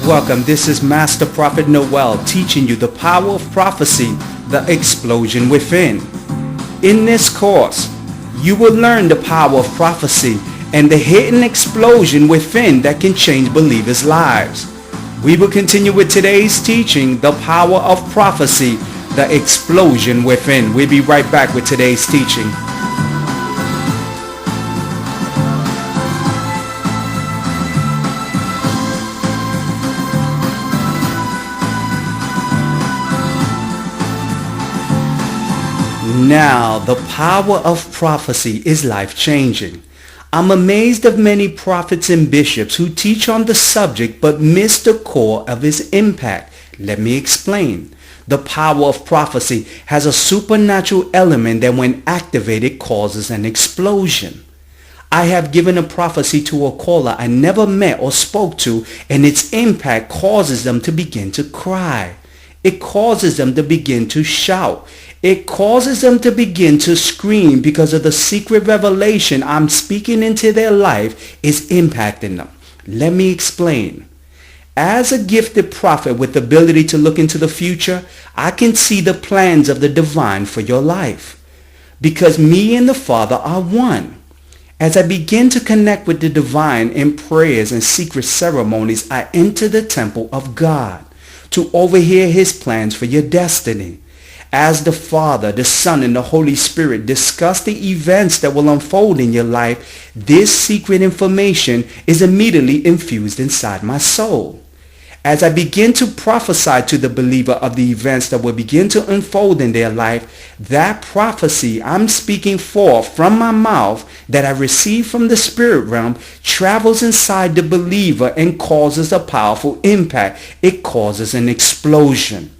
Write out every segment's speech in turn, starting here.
Welcome, this is Master Prophet Noel teaching you the power of prophecy, the explosion within. In this course, you will learn the power of prophecy and the hidden explosion within that can change believers' lives. We will continue with today's teaching, the power of prophecy, the explosion within. We'll be right back with today's teaching. Now, the power of prophecy is life-changing. I'm amazed of many prophets and bishops who teach on the subject but miss the core of its impact. Let me explain. The power of prophecy has a supernatural element that when activated causes an explosion. I have given a prophecy to a caller I never met or spoke to, and its impact causes them to begin to cry. It causes them to begin to shout. It causes them to begin to scream because of the secret revelation I'm speaking into their life is impacting them. Let me explain. As a gifted prophet with the ability to look into the future, I can see the plans of the divine for your life. Because me and the Father are one. As I begin to connect with the divine in prayers and secret ceremonies, I enter the temple of God to overhear his plans for your destiny. As the Father, the Son, and the Holy Spirit discuss the events that will unfold in your life, this secret information is immediately infused inside my soul. As I begin to prophesy to the believer of the events that will begin to unfold in their life, that prophecy I'm speaking forth from my mouth that I received from the spirit realm travels inside the believer and causes a powerful impact. It causes an explosion.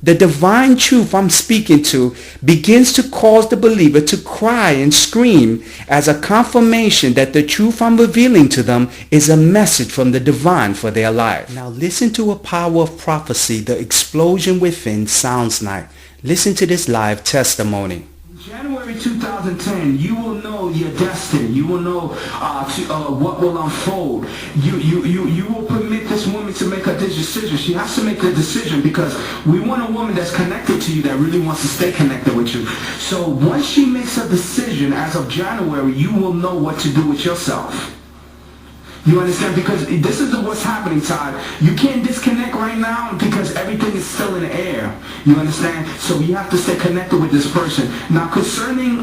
The divine truth I'm speaking to begins to cause the believer to cry and scream as a confirmation that the truth I'm revealing to them is a message from the divine for their life. Now listen to a power of prophecy the explosion within sounds like. Listen to this live testimony. January 2010, you will know your destiny. You will know what will unfold. You will permit this woman to make a decision. She has to make a decision because we want a woman that's connected to you, that really wants to stay connected with you. So once she makes a decision as of January, you will know what to do with yourself. You understand? Because this is what's happening, Todd. You can't disconnect right now because everything is still in the air. You understand? So you have to stay connected with this person. Now, concerning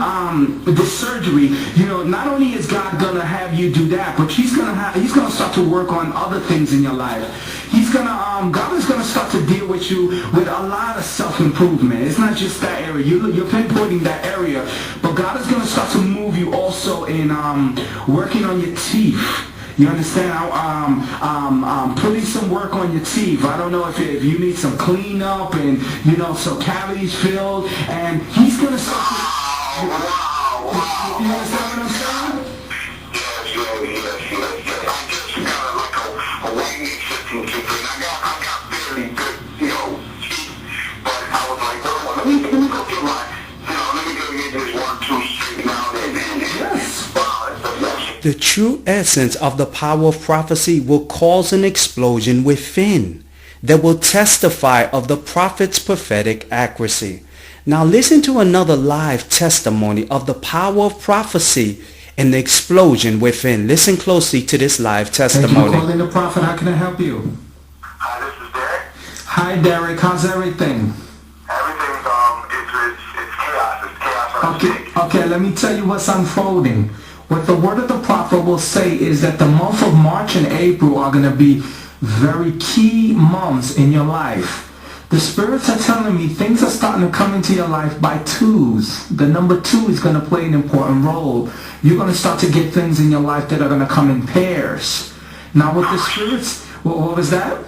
this surgery, not only is God gonna have you do that, but He's gonna start to work on other things in your life. God is gonna start to deal with you with a lot of self-improvement. It's not just that area. You're pinpointing that area, but God is gonna start to move you also in working on your teeth. You understand? Putting some work on your teeth. I don't know if you need some cleanup and, some cavities filled. And He's going to start to... You understand what I'm saying? Yes. I just got like a white existing tooth. I got very good, teeth. But I was like, well, let me go get let me go get this 1, 2 straightened out and yes. The true essence of the power of prophecy will cause an explosion within that will testify of the prophet's prophetic accuracy. Now listen to another live testimony of the power of prophecy and the explosion within. Listen closely to this live testimony. Thank you for calling the prophet. How can I help you? Hi, this is Derek. Hi, Derek. How's everything? Everything's it's chaos. It's chaos. Okay, let me tell you what's unfolding. What the word of the prophet will say is that the month of March and April are going to be very key months in your life. The spirits are telling me things are starting to come into your life by twos. The number 2 is going to play an important role. You're going to start to get things in your life that are going to come in pairs. Now with the spirits, what was that?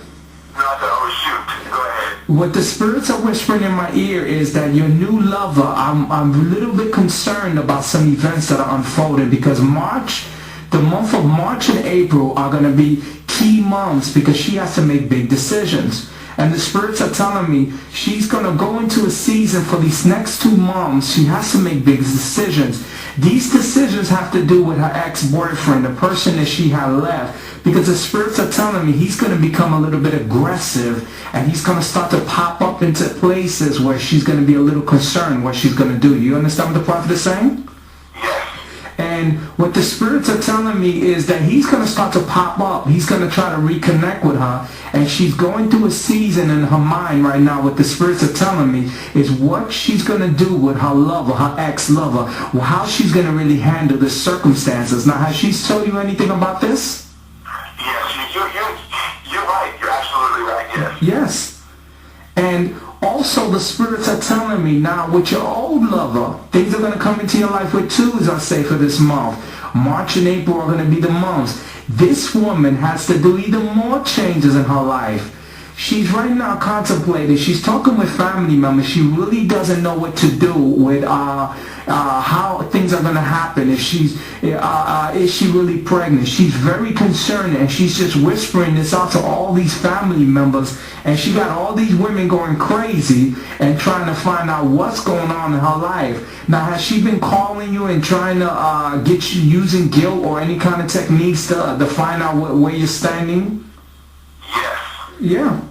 What the spirits are whispering in my ear is that your new lover, I'm a little bit concerned about some events that are unfolding because the month of March and April are going to be key months because she has to make big decisions. And the spirits are telling me she's going to go into a season for these next 2 months. She has to make big decisions. These decisions have to do with her ex-boyfriend, the person that she had left. Because the spirits are telling me he's going to become a little bit aggressive, and he's going to start to pop up into places where she's going to be a little concerned what she's going to do. You understand what the prophet is saying? And what the spirits are telling me is that he's going to start to pop up. He's going to try to reconnect with her. And she's going through a season in her mind right now. What the spirits are telling me is what she's going to do with her lover, her ex-lover. How she's going to really handle the circumstances. Now, has she told you anything about this? Yes, you're right. You're absolutely right, yes. Yes. And also the spirits are telling me now with your old lover, things are going to come into your life with twos, I say, for this month. March and April are going to be the months. This woman has to do even more changes in her life. She's right now contemplating. She's talking with family members. She really doesn't know what to do with how things are going to happen. If is she really pregnant? She's very concerned, and she's just whispering this out to all these family members. And she got all these women going crazy and trying to find out what's going on in her life. Now, has she been calling you and trying to get you using guilt or any kind of techniques to find out where you're standing? Yes. Yeah.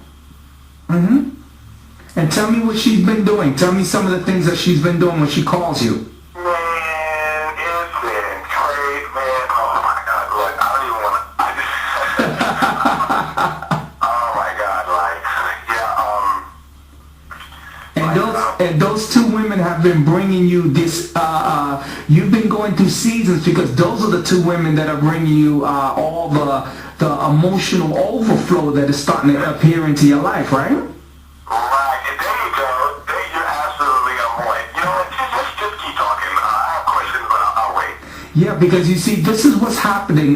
And tell me what she's been doing. Tell me some of the things that she's been doing when she calls you. Man, it's been crazy, man. Oh my God, look, I don't even want to. Oh my God, And those 2 women have been bringing you this. You've been going through seasons because those are the 2 women that are bringing you all the emotional overflow that is starting to appear into your life, right? Right, and there you go. You're absolutely on point. You know what, just keep talking. I have questions, but I'll wait. Yeah, because you see, this is what's happening,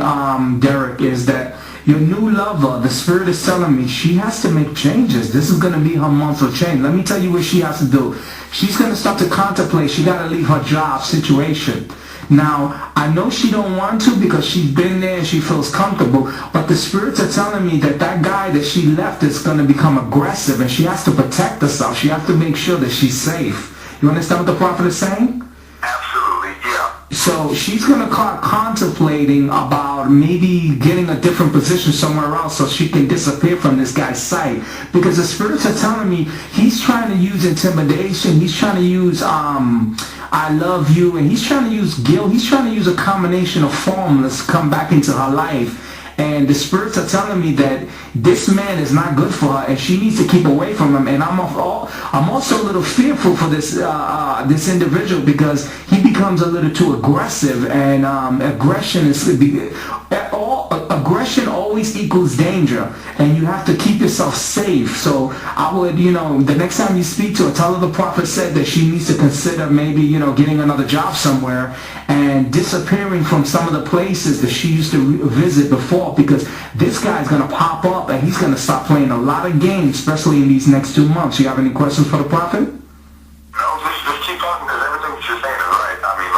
Derek, is that your new lover, the spirit is telling me she has to make changes. This is going to be her month of change. Let me tell you what she has to do. She's going to start to contemplate. She got to leave her job situation. Now, I know she don't want to because she's been there and she feels comfortable, but the spirits are telling me that guy that she left is going to become aggressive, and she has to protect herself. She has to make sure that she's safe. You understand what the prophet is saying? Absolutely, yeah. So she's going to start contemplating about maybe getting a different position somewhere else so she can disappear from this guy's sight. Because the spirits are telling me he's trying to use intimidation. He's trying to use I love you, and he's trying to use guilt. He's trying to use a combination of formulas to come back into her life. And the spirits are telling me that this man is not good for her, and she needs to keep away from him. And I'm also a little fearful for this this individual because he becomes a little too aggressive, and aggression always equals danger, and you have to keep yourself safe. So I would, the next time you speak to her, tell her the prophet said that she needs to consider maybe, getting another job somewhere and disappearing from some of the places that she used to visit before, because this guy's going to pop up and he's going to start playing a lot of games, especially in these next 2 months. You have any questions for the prophet? No, just keep talking because everything that you're saying is right. I mean,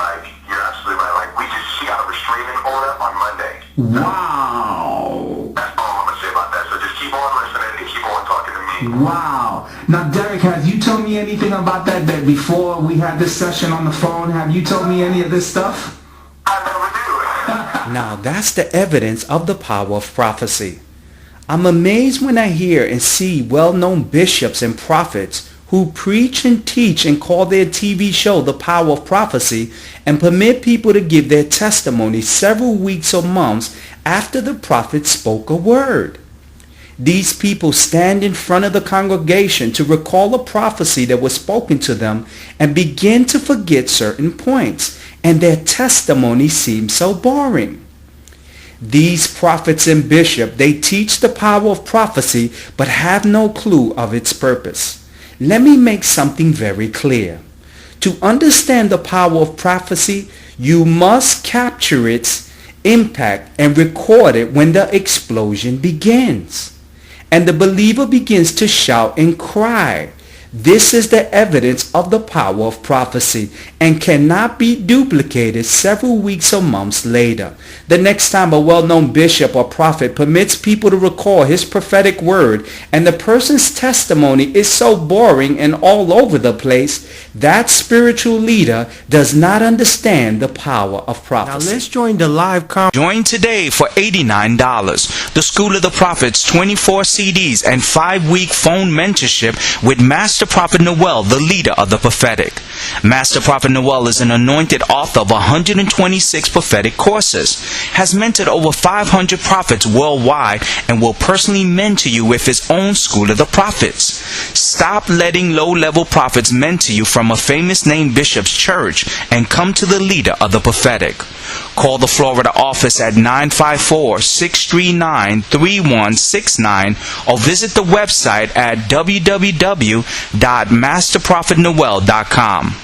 you're absolutely right. She got a restraining order on Monday. Wow. That's all I'm going to say about that. So just keep on listening and keep on talking to me. Wow. Now, Derek, have you told me anything about that before we had this session on the phone? Have you told me any of this stuff? I never do. Now that's the evidence of the power of prophecy. I'm amazed when I hear and see well-known bishops and prophets who preach and teach and call their TV show The Power of Prophecy and permit people to give their testimony several weeks or months after the prophet spoke a word. These people stand in front of the congregation to recall a prophecy that was spoken to them and begin to forget certain points, and their testimony seems so boring. These prophets and bishops, they teach the power of prophecy but have no clue of its purpose. Let me make something very clear. To understand the power of prophecy, you must capture its impact and record it when the explosion begins. And the believer begins to shout and cry. This is the evidence of the power of prophecy and cannot be duplicated several weeks or months later. The next time a well-known bishop or prophet permits people to recall his prophetic word and the person's testimony is so boring and all over the place, that spiritual leader does not understand the power of prophecy. Now let's join the live Join today for $89. The School of the Prophets 24 CDs and 5-week phone mentorship with Master Prophet Noel, the leader of the prophetic. Master Prophet Noel is an anointed author of 126 prophetic courses, has mentored over 500 prophets worldwide, and will personally mentor you with his own School of the Prophets. Stop letting low-level prophets mentor you from a famous name bishop's church and come to the leader of the prophetic. Call the Florida office at 954-639-3169 or visit the website at www.masterprophetnoel.com.